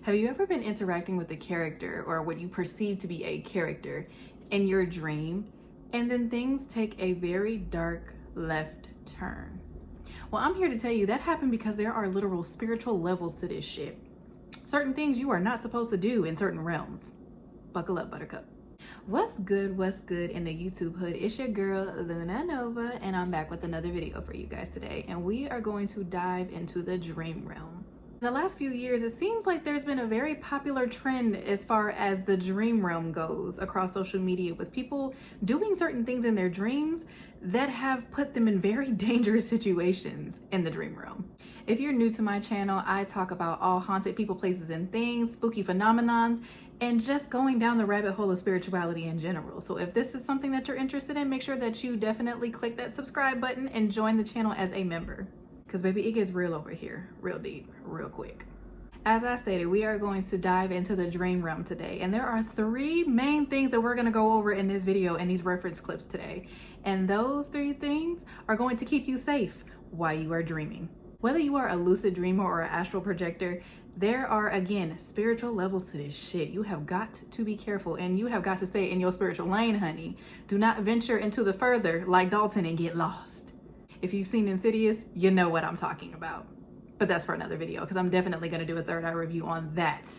Have you ever been interacting with a character or what you perceive to be a character in your dream, and then things take a very dark left turn? Well, I'm here to tell you that happened because there are literal spiritual levels to this shit. Certain things you are not supposed to do in certain realms. Buckle up, buttercup. What's good in the YouTube hood? It's your girl Luna Nova, and I'm back with another video for you guys today, and we are going to dive into the dream realm. In the last few years, it seems like there's been a very popular trend as far as the dream realm goes across social media, with people doing certain things in their dreams that have put them in very dangerous situations in the dream realm. If you're new to my channel, I talk about all haunted people, places, and things, spooky phenomenons, and just going down the rabbit hole of spirituality in general. So if this is something that you're interested in, make sure that you definitely click that subscribe button and join the channel as a member. Because baby, it gets real over here, real deep, real quick. As I stated, we are going to dive into the dream realm today. And there are three main things that we're gonna go over in this video and these reference clips today. And those three things are going to keep you safe while you are dreaming. Whether you are a lucid dreamer or an astral projector, there are, again, spiritual levels to this shit. You have got to be careful, and you have got to stay in your spiritual lane, honey. Do not venture into the further like Dalton and get lost. If you've seen Insidious, you know what I'm talking about. But that's for another video, because I'm definitely going to do a third eye review on that.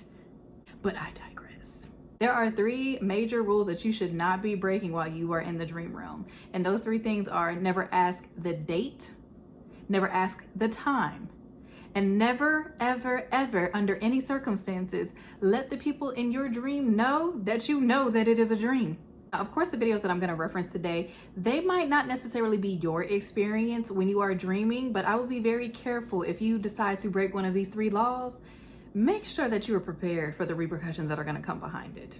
But I digress. There are three major rules that you should not be breaking while you are in the dream realm. And those three things are: never ask the date, never ask the time, and never, ever, ever, under any circumstances, let the people in your dream know that it is a dream. Of course, the videos that I'm going to reference today, they might not necessarily be your experience when you are dreaming, but I will be very careful if you decide to break one of these three laws. Make sure that you are prepared for the repercussions that are going to come behind it.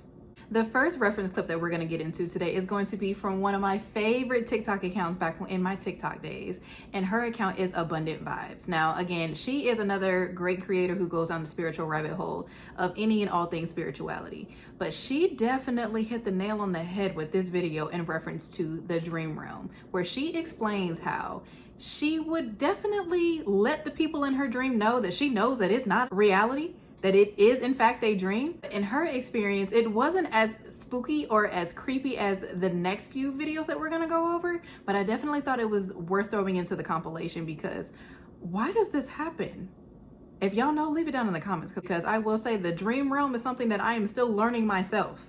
The first reference clip that we're going to get into today is going to be from one of my favorite TikTok accounts back in my TikTok days, and her account is Abundant Vibes. Now, again, she is another great creator who goes down the spiritual rabbit hole of any and all things spirituality, but she definitely hit the nail on the head with this video in reference to the dream realm, where she explains how she would definitely let the people in her dream know that she knows that it's not reality, that it is in fact a dream. In her experience, it wasn't as spooky or as creepy as the next few videos that we're gonna go over, but I definitely thought it was worth throwing into the compilation, because why does this happen? If y'all know, leave it down in the comments, because I will say the dream realm is something that I am still learning myself.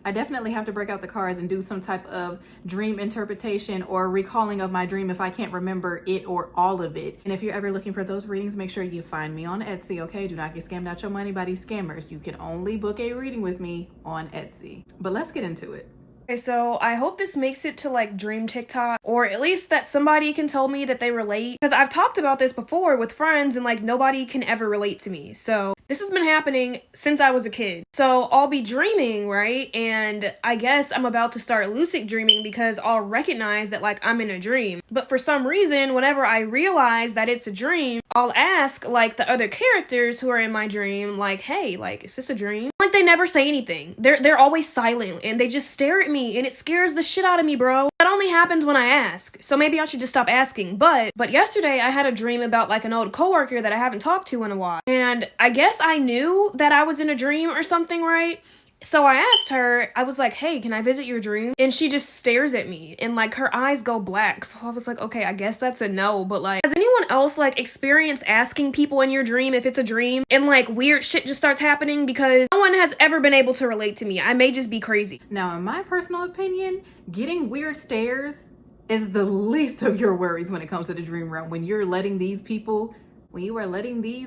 I definitely have to break out the cards and do some type of dream interpretation or recalling of my dream if I can't remember it or all of it. And if you're ever looking for those readings, make sure you find me on Etsy, okay? Do not get scammed out your money by these scammers. You can only book a reading with me on Etsy. But let's get into it. Okay, so I hope this makes it to like dream TikTok, or at least that somebody can tell me that they relate, because I've talked about this before with friends and like nobody can ever relate to me. So this has been happening since I was a kid. So I'll be dreaming, right? And I guess I'm about to start lucid dreaming because I'll recognize that like I'm in a dream. But for some reason, whenever I realize that it's a dream, I'll ask like the other characters who are in my dream, like, hey, like, is this a dream? Like, they never say anything. They're always silent, and they just stare at me, and it scares the shit out of me, bro. That only happens when I ask. So maybe I should just stop asking. But yesterday I had a dream about like an old coworker that I haven't talked to in a while. And I guess I knew that I was in a dream or something, right? So I asked her, I was like, hey, can I visit your dream? And she just stares at me and like her eyes go black. So I was like, okay, I guess that's a no. But like, has anyone else like experienced asking people in your dream if it's a dream and like weird shit just starts happening? Because no one has ever been able to relate to me. I may just be crazy. Now, in my personal opinion, getting weird stares is the least of your worries when it comes to the dream realm. When you are letting these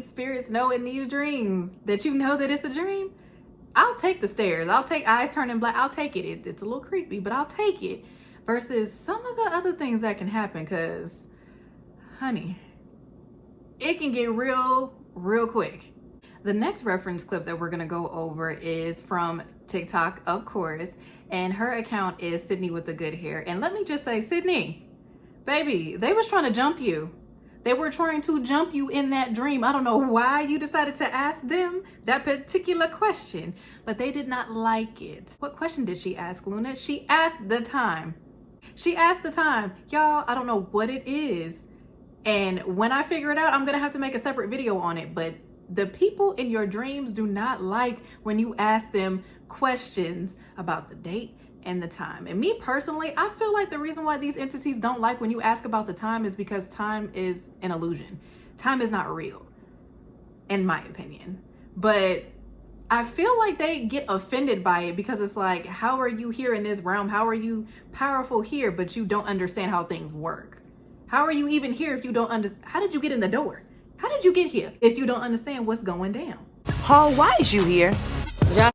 spirits know in these dreams that you know that it's a dream, I'll take the stares. I'll take eyes turning black. I'll take it. It's a little creepy, but I'll take it. Versus some of the other things that can happen, because, honey, it can get real quick. The next reference clip that we're going to go over is from TikTok, of course, and her account is Sydney with the good hair. And let me just say, Sydney, baby, they was trying to jump you. They were trying to jump you in that dream. I don't know why you decided to ask them that particular question, but they did not like it. What question did she ask, Luna? She asked the time. She asked the time. Y'all, I don't know what it is. And when I figure it out, I'm going to have to make a separate video on it. But The people in your dreams do not like when you ask them questions about the date and the time. And me personally, I feel like the reason why these entities don't like when you ask about the time is because time is an illusion. Time is not real, in my opinion. But I feel like they get offended by it because it's like, how are you here in this realm? How are you powerful here, but you don't understand how things work? How are you even here if you don't understand? How did you get in the door? How did you get here if you don't understand what's going down? Paul, why is you here?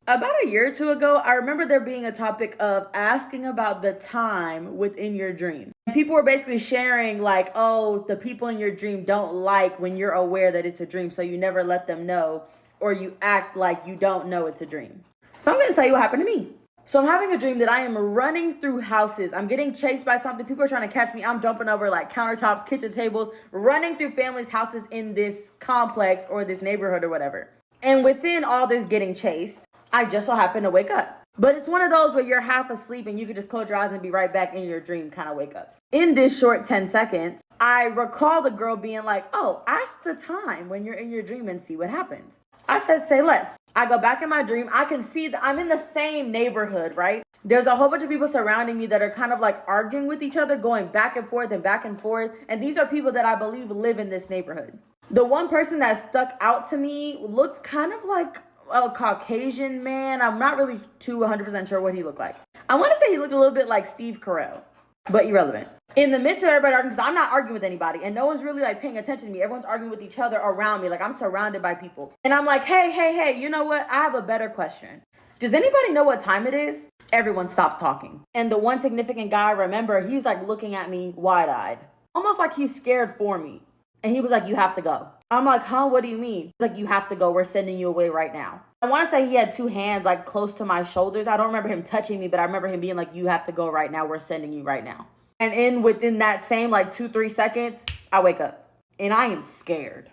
About a year or two ago, I remember there being a topic of asking about the time within your dream. People were basically sharing like, oh, the people in your dream don't like when you're aware that it's a dream, so you never let them know, or you act like you don't know it's a dream. So I'm going to tell you what happened to me. So I'm having a dream that I am running through houses. I'm getting chased by something. People are trying to catch me. I'm jumping over like countertops, kitchen tables, running through families' houses in this complex or this neighborhood or whatever. And within all this getting chased, I just so happen to wake up. But it's one of those where you're half asleep and you can just close your eyes and be right back in your dream kind of wake ups. In this short 10 seconds, I recall the girl being like, oh, ask the time when you're in your dream and see what happens. I said, say less. I go back in my dream. I can see that I'm in the same neighborhood, right? There's a whole bunch of people surrounding me that are kind of like arguing with each other, going back and forth and back and forth. And these are people that I believe live in this neighborhood. The one person that stuck out to me looked kind of like a Caucasian man. I'm not really too 100% sure what he looked like. I want to say he looked a little bit like Steve Carell, but irrelevant. In the midst of everybody arguing, because I'm not arguing with anybody, and no one's really like paying attention to me. Everyone's arguing with each other around me. Like I'm surrounded by people. And I'm like, hey, you know what? I have a better question. Does anybody know what time it is? Everyone stops talking. And the one significant guy I remember, he's like looking at me wide-eyed, almost like he's scared for me. And he was like, you have to go. I'm like, huh? What do you mean? He's like, you have to go. We're sending you away right now. I want to say he had two hands like close to my shoulders. I don't remember him touching me, but I remember him being like, you have to go right now. We're sending you right now. And within that same like 2-3 seconds, I wake up and I am scared.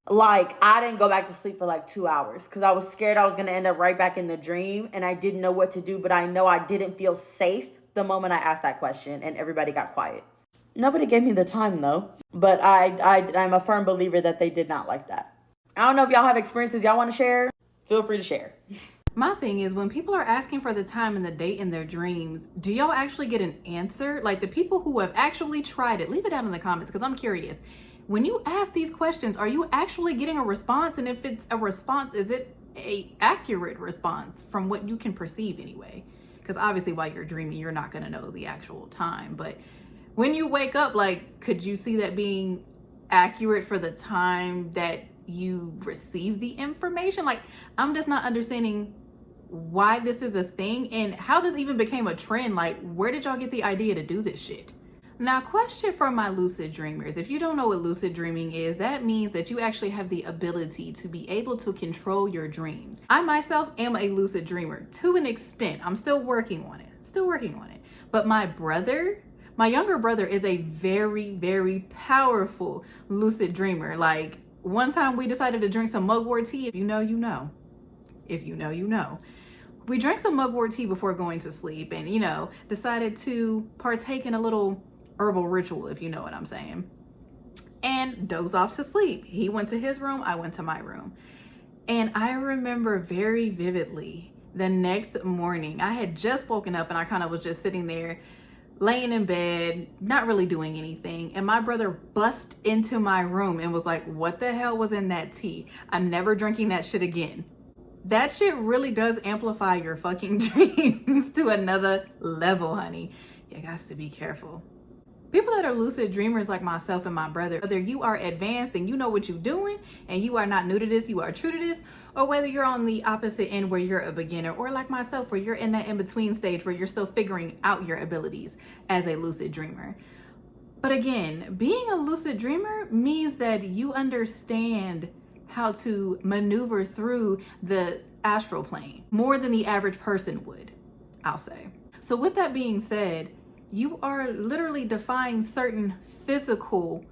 Like I didn't go back to sleep for like 2 hours because I was scared I was going to end up right back in the dream and I didn't know what to do, but I know I didn't feel safe the moment I asked that question and everybody got quiet. Nobody gave me the time though, but I'm a firm believer that they did not like that. I don't know if y'all have experiences y'all want to share. Feel free to share. My thing is when people are asking for the time and the date in their dreams, do y'all actually get an answer? Like the people who have actually tried it, leave it down in the comments because I'm curious. When you ask these questions, are you actually getting a response? And if it's a response, is it a accurate response from what you can perceive anyway? Because obviously while you're dreaming, you're not going to know the actual time. But when you wake up, like, could you see that being accurate for the time that you receive the information? Like, I'm just not understanding why this is a thing and how this even became a trend. Like, where did y'all get the idea to do this shit? Now, question for my lucid dreamers. If you don't know what lucid dreaming is, that means that you actually have the ability to be able to control your dreams. I myself am a lucid dreamer to an extent. I'm still working on it. But my younger brother is a very, very powerful lucid dreamer. Like one time we decided to drink some mugwort tea. If you know, you know. If you know, you know. We drank some mugwort tea before going to sleep and, decided to partake in a little herbal ritual, if you know what I'm saying, and doze off to sleep. He went to his room, I went to my room. And I remember very vividly the next morning, I had just woken up and I kind of was just sitting there laying in bed, not really doing anything. And my brother bust into my room and was like, what the hell was in that tea? I'm never drinking that shit again. That shit really does amplify your fucking dreams to another level, honey. You got to be careful. People that are lucid dreamers like myself and my brother, whether you are advanced and you know what you're doing and you are not new to this, you are true to this, or whether you're on the opposite end where you're a beginner, or like myself where you're in that in-between stage where you're still figuring out your abilities as a lucid dreamer. But again, being a lucid dreamer means that you understand how to maneuver through the astral plane more than the average person would, I'll say. So with that being said, you are literally defying certain physical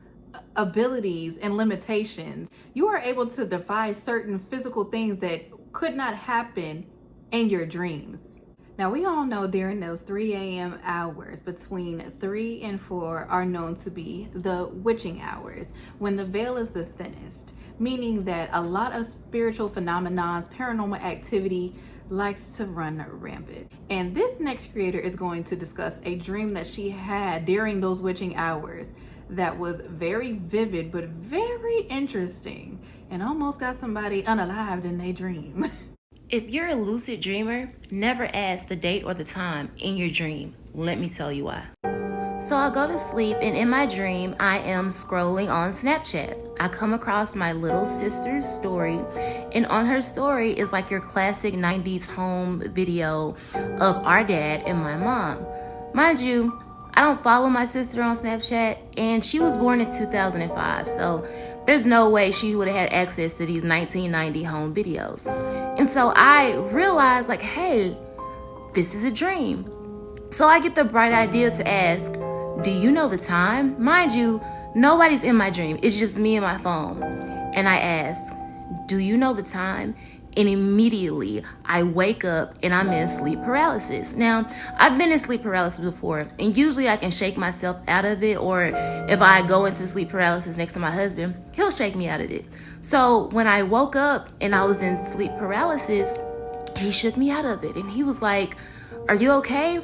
abilities and limitations. You are able to defy certain physical things that could not happen in your dreams. Now, we all know during those 3 a.m. hours between 3 and 4 are known to be the witching hours, when the veil is the thinnest, meaning that a lot of spiritual phenomena, paranormal activity likes to run rampant. And this next creator is going to discuss a dream that she had during those witching hours that was very vivid but very interesting, and almost got somebody unalived in their dream. If you're a lucid dreamer, never ask the date or the time in your dream. Let me tell you why. So I go to sleep, and in my dream, I am scrolling on Snapchat. I come across my little sister's story, and on her story is like your classic 90s home video of our dad and my mom. Mind you, I don't follow my sister on Snapchat, and she was born in 2005, so there's no way she would have had access to these 1990 home videos. And so I realized, like, hey, this is a dream. So I get the bright idea to ask, do you know the time? Mind you, nobody's in my dream. It's just me and my phone. And I ask, do you know the time? And immediately I wake up and I'm in sleep paralysis. Now, I've been in sleep paralysis before, and usually I can shake myself out of it, or if I go into sleep paralysis next to my husband, he'll shake me out of it. So when I woke up and I was in sleep paralysis, he shook me out of it, and he was like, are you okay?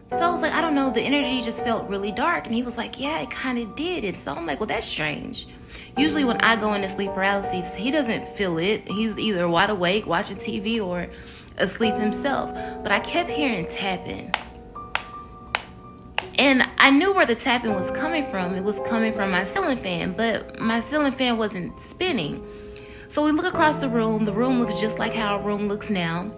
So I was like, I don't know, the energy just felt really dark. And he was like, yeah, it kind of did. And so I'm like, well, that's strange. Usually when I go into sleep paralysis, he doesn't feel it. He's either wide awake, watching TV, or asleep himself. But I kept hearing tapping. And I knew where the tapping was coming from. It was coming from my ceiling fan, but my ceiling fan wasn't spinning. So we look across the room. The room looks just like how our room looks now.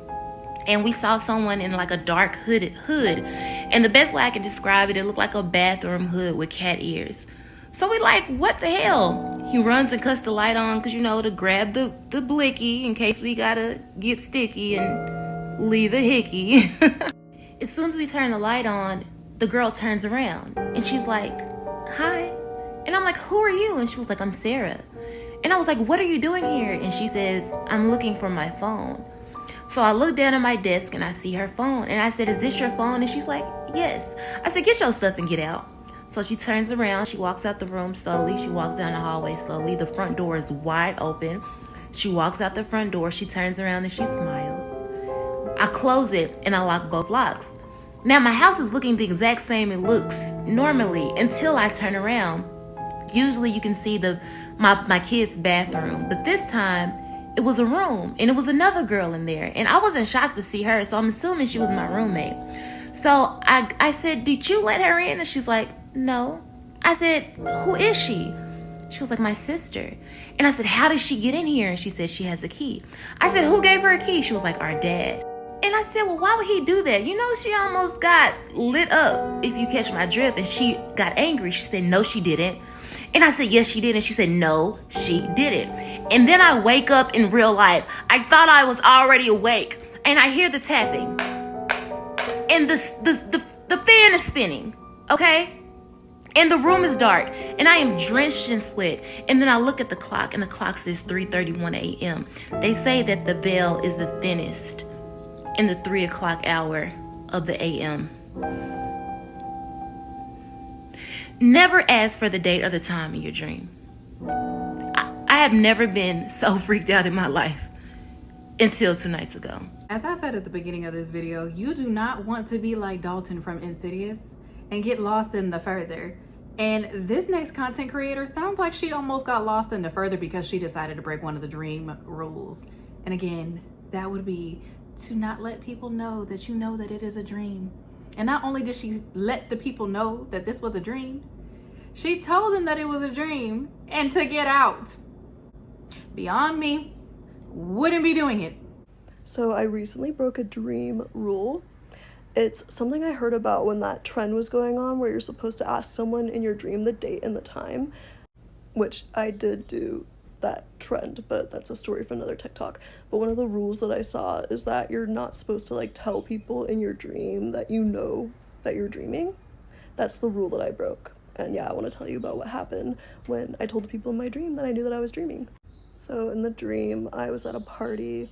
And we saw someone in like a dark hood. And the best way I can describe it, it looked like a bathroom hood with cat ears. So we like, what the hell? He runs and cuts the light on, because, you know, to grab the blicky in case we gotta get sticky and leave a hickey. As soon as we turn the light on, the girl turns around and she's like, hi. And I'm like, who are you? And she was like, I'm Sarah. And I was like, what are you doing here? And she says, I'm looking for my phone. So I look down at my desk and I see her phone. And I said, is this your phone? And she's like, yes. I said, get your stuff and get out. So she turns around. She walks out the room slowly. She walks down the hallway slowly. The front door is wide open. She walks out the front door. She turns around and she smiles. I close it and I lock both locks. Now my house is looking the exact same it looks normally until I turn around. Usually you can see my kid's bathroom. But this time, it was a room, and it was another girl in there, and I wasn't shocked to see her, so I'm assuming she was my roommate. So I said, did you let her in? And she's like, no. I said, who is she? She was like, my sister. And I said, how did she get in here? And she said, she has a key. I said, who gave her a key? She was like, our dad. And I said, well, why would he do that? You know, she almost got lit up, if you catch my drift, and she got angry. She said, no, she didn't. And I said, yes, she did. And she said, no, she didn't. And then I wake up in real life. I thought I was already awake. And I hear the tapping. And the fan is spinning. Okay? And the room is dark. And I am drenched in sweat. And then I look at the clock. And the clock says 3:31 a.m. They say that the veil is the thinnest in the 3 o'clock hour of the a.m. Never ask for the date or the time in your dream. I have never been so freaked out in my life until 2 nights ago. As I said at the beginning of this video, you do not want to be like Dalton from Insidious and get lost in the further. And this next content creator sounds like she almost got lost in the further because she decided to break one of the dream rules. And again, that would be to not let people know that you know that it is a dream. And not only did she let the people know that this was a dream, she told them that it was a dream and to get out. Beyond me, wouldn't be doing it. So I recently broke a dream rule. It's something I heard about when that trend was going on where you're supposed to ask someone in your dream the date and the time, which I did do that trend, but that's a story for another TikTok. But one of the rules that I saw is that you're not supposed to like tell people in your dream that you know that you're dreaming. That's the rule that I broke. And yeah, I want to tell you about what happened when I told the people in my dream that I knew that I was dreaming. So in the dream, I was at a party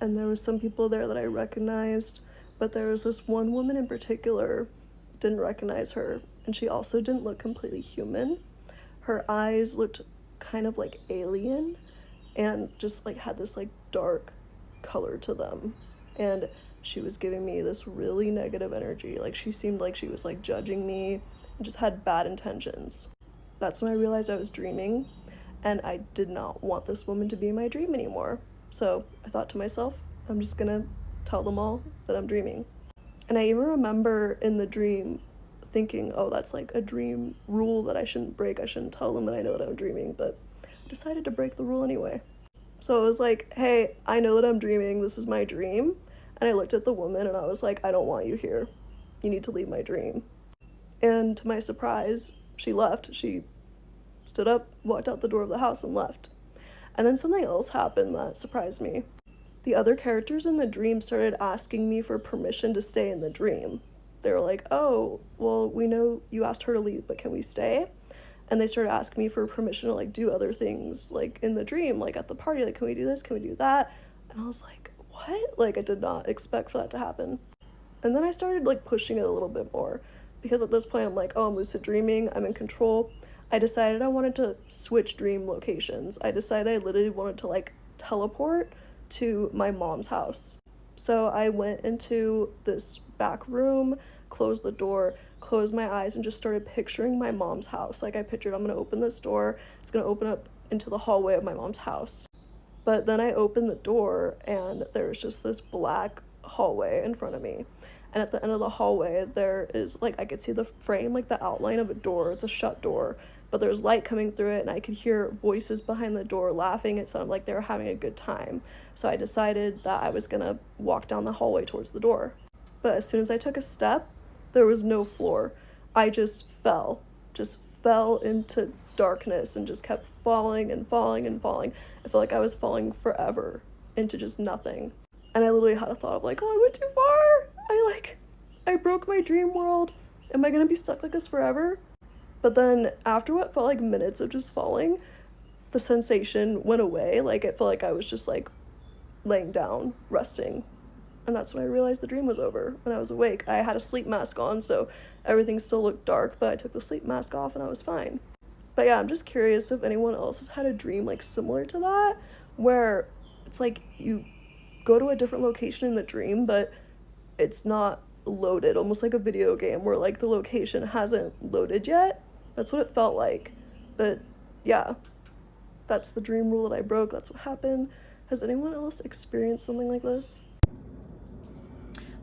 and there was some people there that I recognized, but there was this one woman in particular, didn't recognize her, and she also didn't look completely human. Her eyes looked kind of like alien and just like had this like dark color to them, and she was giving me this really negative energy. Like she seemed like she was like judging me and just had bad intentions. That's when I realized I was dreaming, and I did not want this woman to be in my dream anymore. So I thought to myself, I'm just gonna tell them all that I'm dreaming. And I even remember in the dream thinking, oh, that's like a dream rule that I shouldn't break. I shouldn't tell them that I know that I'm dreaming, but I decided to break the rule anyway. So it was like, hey, I know that I'm dreaming. This is my dream. And I looked at the woman and I was like, I don't want you here. You need to leave my dream. And to my surprise, she left. She stood up, walked out the door of the house, and left. And then something else happened that surprised me. The other characters in the dream started asking me for permission to stay in the dream. They were like, oh, well, we know you asked her to leave, but can we stay? And they started asking me for permission to like do other things like in the dream, like at the party, like, can we do this? Can we do that? And I was like, what? Like, I did not expect for that to happen. And then I started like pushing it a little bit more, because at this point I'm like, oh, I'm lucid dreaming, I'm in control. I decided I wanted to switch dream locations. I decided I literally wanted to like teleport to my mom's house. So I went into this back room, closed the door, closed my eyes, and just started picturing my mom's house. Like I pictured I'm gonna open this door, it's gonna open up into the hallway of my mom's house. But then I opened the door and there was just this black hallway in front of me. And at the end of the hallway, there is like, I could see the frame, like the outline of a door. It's a shut door, but there's light coming through it, and I could hear voices behind the door laughing. It sounded like they were having a good time. So I decided that I was gonna walk down the hallway towards the door. But as soon as I took a step, there was no floor. I just fell into darkness and just kept falling and falling and falling. I felt like I was falling forever into just nothing. And I literally had a thought of like, oh, I went too far. I broke my dream world. Am I gonna be stuck like this forever? But then after what felt like minutes of just falling, the sensation went away. Like it felt like I was just like laying down, resting. And that's when I realized the dream was over. When I was awake, I had a sleep mask on, so everything still looked dark, but I took the sleep mask off and I was fine. But yeah, I'm just curious if anyone else has had a dream like similar to that, where it's like you go to a different location in the dream, but it's not loaded, almost like a video game where like the location hasn't loaded yet. That's what it felt like. But yeah, that's the dream rule that I broke. That's what happened. Has anyone else experienced something like this?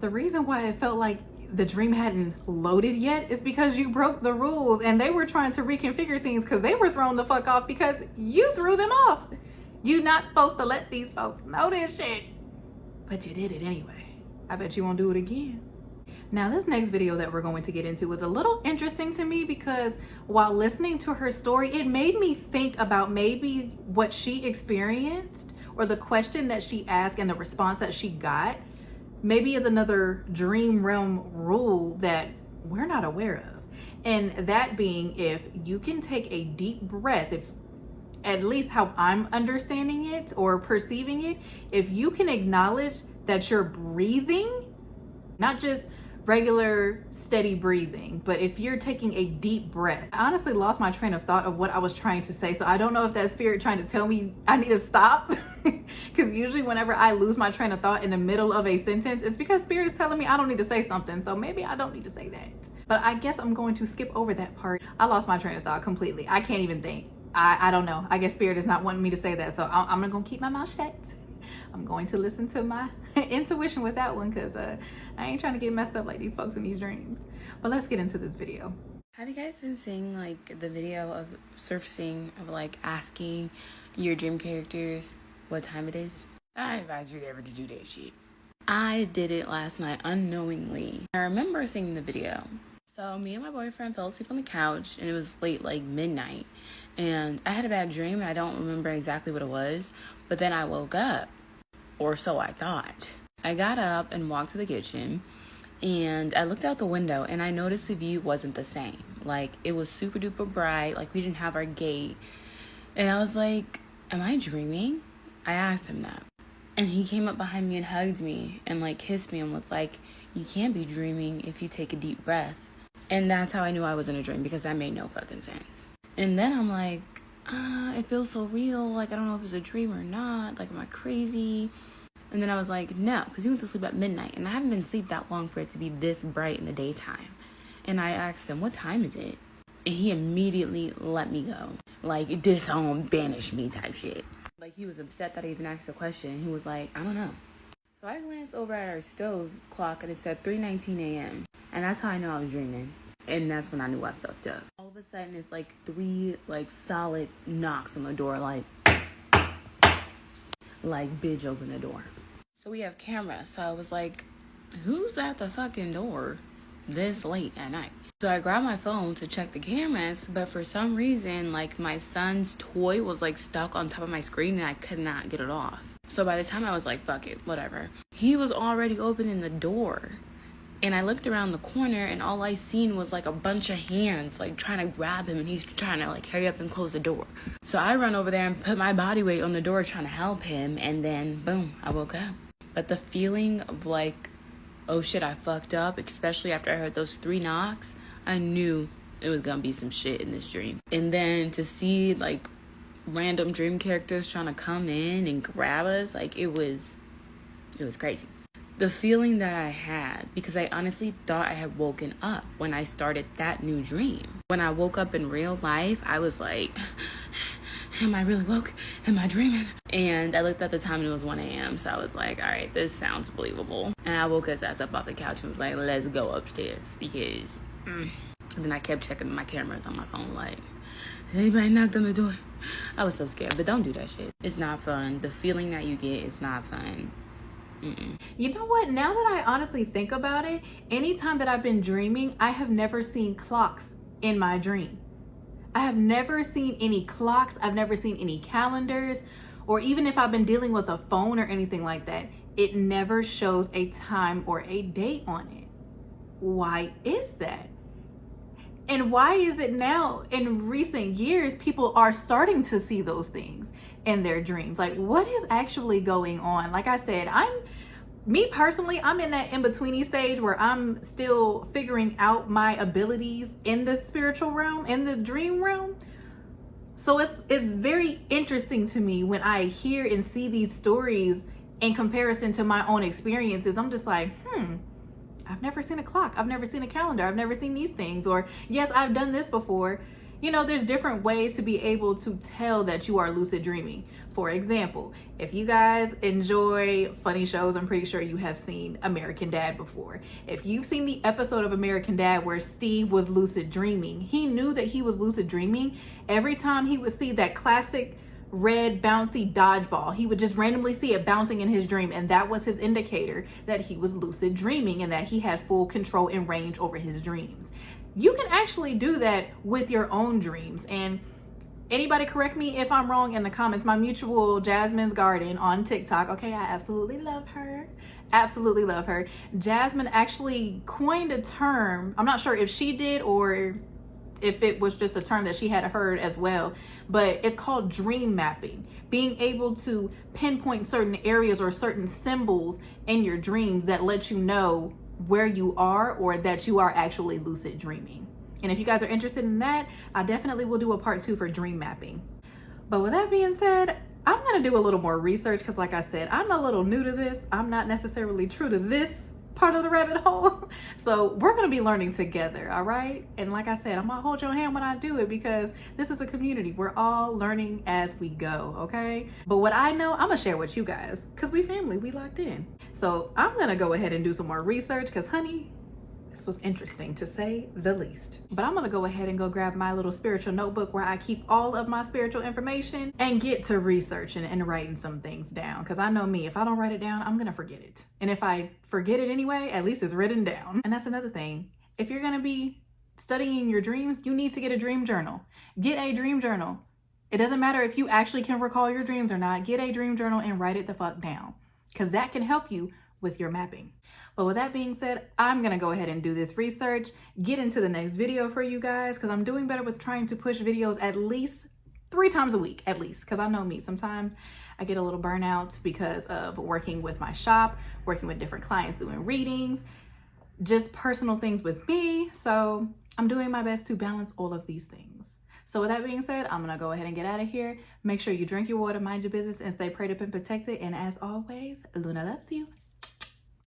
The reason why it felt like the dream hadn't loaded yet is because you broke the rules, and they were trying to reconfigure things because they were thrown the fuck off because you threw them off. You're not supposed to let these folks know this shit, but you did it anyway. I bet you won't do it again. Now, this next video that we're going to get into was a little interesting to me because while listening to her story, it made me think about maybe what she experienced or the question that she asked and the response that she got maybe is another dream realm rule that we're not aware of. And that being, if you can take a deep breath, if at least how I'm understanding it or perceiving it, if you can acknowledge that you're breathing, not just regular steady breathing, but if you're taking a deep breath. I honestly lost my train of thought of what I was trying to say, so I don't know if that's spirit trying to tell me I need to stop, because usually whenever I lose my train of thought in the middle of a sentence, it's because spirit is telling me I don't need to say something, so maybe I don't need to say that. But I guess I'm going to skip over that part. I lost my train of thought completely. I can't even think. I don't know. I guess spirit is not wanting me to say that, so I'm not gonna keep my mouth shut. I'm going to listen to my intuition with that one, because I ain't trying to get messed up like these folks in these dreams. But let's get into this video. Have you guys been seeing like the video of surfacing of like asking your dream characters what time it is? I advise you never to do that shit. I did it last night unknowingly. I remember seeing the video. So me and my boyfriend fell asleep on the couch, and it was late, like midnight, and I had a bad dream. I don't remember exactly what it was, but then I woke up, or so I thought. I got up and walked to the kitchen, and I looked out the window, and I noticed the view wasn't the same. Like, it was super duper bright, like we didn't have our gate, and I was like, am I dreaming? I asked him that. And he came up behind me and hugged me and like kissed me and was like, you can't be dreaming if you take a deep breath. And that's how I knew I was in a dream, because that made no fucking sense. And then I'm like, it feels so real. Like, I don't know if it's a dream or not. Like, am I crazy? And then I was like, no, because he went to sleep at midnight. And I haven't been asleep that long for it to be this bright in the daytime. And I asked him, what time is it? And he immediately let me go. Like, disown, banish me type shit. Like, he was upset that I even asked the question. He was like, I don't know. So I glanced over at our stove clock and it said 3:19 a.m. And that's how I know I was dreaming. And that's when I knew I fucked up. All of a sudden, it's like 3 like solid knocks on the door, like bitch, open the door. So we have cameras. So I was like, who's at the fucking door this late at night? So I grabbed my phone to check the cameras, but for some reason, like, my son's toy was like stuck on top of my screen and I could not get it off. So by the time I was like, fuck it, whatever, he was already opening the door. And I looked around the corner and all I seen was like a bunch of hands like trying to grab him, and he's trying to like hurry up and close the door. So I run over there and put my body weight on the door trying to help him, and then boom, I woke up. But the feeling of like, oh shit, I fucked up, especially after I heard those 3 knocks, I knew it was gonna be some shit in this dream. And then to see like random dream characters trying to come in and grab us, like it was crazy. The feeling that I had, because I honestly thought I had woken up when I started that new dream. When I woke up in real life, I was like, am I really woke? Am I dreaming? And I looked at the time and it was 1 a.m. So I was like, all right, this sounds believable. And I woke his ass up off the couch and was like, let's go upstairs, because And then I kept checking my cameras on my phone, like, has anybody knocked on the door? I was so scared. But don't do that shit. It's not fun. The feeling that you get is not fun. You know what? Now that I honestly think about it, anytime that I've been dreaming, I have never seen clocks in my dream. I have never seen any clocks. I've never seen any calendars, or even if I've been dealing with a phone or anything like that, it never shows a time or a date on it. Why is that? And why is it now in recent years people are starting to see those things in their dreams? Like, what is actually going on? Like I said, me personally, I'm in that in-betweeny stage where I'm still figuring out my abilities in the spiritual realm, in the dream realm. So it's very interesting to me when I hear and see these stories in comparison to my own experiences. I'm just like, I've never seen a clock. I've never seen a calendar. I've never seen these things. Or, yes, I've done this before. You know, there's different ways to be able to tell that you are lucid dreaming. For example, if you guys enjoy funny shows, I'm pretty sure you have seen American Dad before. If you've seen the episode of American Dad where Steve was lucid dreaming, he knew that he was lucid dreaming every time he would see that classic red bouncy dodgeball. He would just randomly see it bouncing in his dream, and that was his indicator that he was lucid dreaming and that he had full control and range over his dreams. You can actually do that with your own dreams. And anybody correct me if I'm wrong in the comments. My mutual Jasmine's Garden on TikTok, okay, I absolutely love her. Absolutely love her. Jasmine actually coined a term. I'm not sure if she did or if it was just a term that she had heard as well, but it's called dream mapping. Being able to pinpoint certain areas or certain symbols in your dreams that let you know where you are or that you are actually lucid dreaming. And if you guys are interested in that, I definitely will do a part 2 for dream mapping. But with that being said, I'm gonna do a little more research because, like I said, I'm a little new to this. I'm not necessarily true to this part of the rabbit hole. So we're going to be learning together, all right? And like I said, I'm going to hold your hand when I do it because this is a community. We're all learning as we go, okay? But what I know, I'm going to share with you guys because we family, we locked in. So I'm going to go ahead and do some more research because, honey, this was interesting to say the least. But I'm gonna go ahead and go grab my little spiritual notebook where I keep all of my spiritual information and get to researching and writing some things down. Cause I know me, if I don't write it down, I'm gonna forget it. And if I forget it anyway, at least it's written down. And that's another thing. If you're gonna be studying your dreams, you need to get a dream journal. Get a dream journal. It doesn't matter if you actually can recall your dreams or not. Get a dream journal and write it the fuck down. Cause that can help you with your mapping. But with that being said, I'm gonna go ahead and do this research, get into the next video for you guys, because I'm doing better with trying to push videos at least 3 times a week at least, because I know me, sometimes I get a little burnout because of working with my shop, working with different clients, doing readings, just personal things with me. So I'm doing my best to balance all of these things. So with that being said, I'm gonna go ahead and get out of here. Make sure you drink your water, mind your business, and stay prayed up and protected. And as always, Luna loves you.